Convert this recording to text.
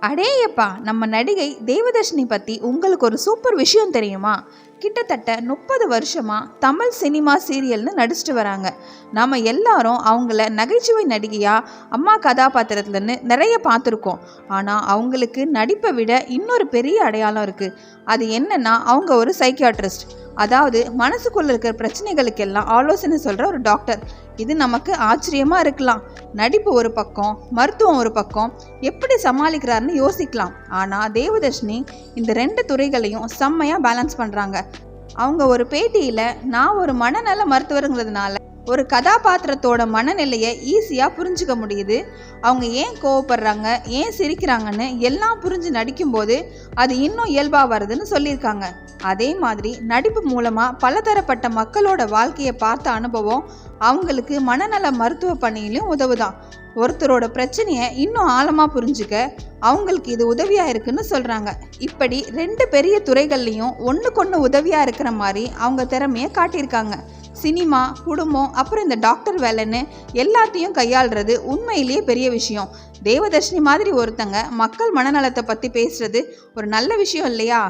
அடேயப்பா, நம்ம நடிகை தேவதர்ஷினி பற்றி உங்களுக்கு ஒரு சூப்பர் விஷயம் தெரியுமா? கிட்டத்தட்ட 30 வருஷமா தமிழ் சினிமா சீரியல்னு நடிச்சிட்டு வராங்க. நாம் எல்லாரும் அவங்கள நகைச்சுவை நடிகையா, அம்மா கதாபாத்திரத்துலன்னு நிறைய பார்த்துருக்கோம். ஆனால் அவங்களுக்கு நடிப்பை விட இன்னொரு பெரிய அடையாளம் இருக்குது. அது என்னன்னா, அவங்க ஒரு சைக்கியாட்ரிஸ்ட். அதாவது மனசுக்குள்ள இருக்கிற பிரச்சனைகளுக்கெல்லாம் ஆலோசனை சொல்கிற ஒரு டாக்டர். இது நமக்கு ஆச்சரியமாக இருக்கலாம். நடிப்பு ஒரு பக்கம், மருத்துவம் ஒரு பக்கம், எப்படி சமாளிக்கிறாருன்னு யோசிக்கலாம். ஆனால் தேவதர்ஷினி இந்த 2 துறைகளையும் செம்மையாக பேலன்ஸ் பண்ணுறாங்க. அவங்க ஒரு பேட்டியில், நான் ஒரு மனநல மருத்துவருங்கிறதுனால ஒரு கதாபாத்திரத்தோட மனநிலையை ஈஸியாக புரிஞ்சுக்க முடியுது. அவங்க ஏன் கோவப்படுறாங்க, ஏன் சிரிக்கிறாங்கன்னு எல்லாம் புரிஞ்சு நடிக்கும்போது அது இன்னும் இயல்பாக வருதுன்னு சொல்லியிருக்காங்க. அதே மாதிரி நடிப்பு மூலமாக பலதரப்பட்ட மக்களோட வாழ்க்கையை பார்த்த அனுபவம் அவங்களுக்கு மனநல மருத்துவ பணியிலும் உதவுதான். ஒருத்தரோட பிரச்சனையை இன்னும் ஆழமாக புரிஞ்சுக்க அவங்களுக்கு இது உதவியாக இருக்குன்னு சொல்கிறாங்க. இப்படி 2 பெரிய துறைகள்லையும் ஒன்றுக்கொன்று உதவியாக இருக்கிற மாதிரி அவங்க திறமையை காட்டியிருக்காங்க. சினிமா, குடும்பம், அப்புறம் இந்த டாக்டர் வேலைன்னு எல்லாத்தையும் கையாளுறது உண்மையிலேயே பெரிய விஷயம். தேவதர்ஷினி மாதிரி ஒருத்தங்க மக்கள் மனநலத்தை பற்றி பேசுறது ஒரு நல்ல விஷயம் இல்லையா?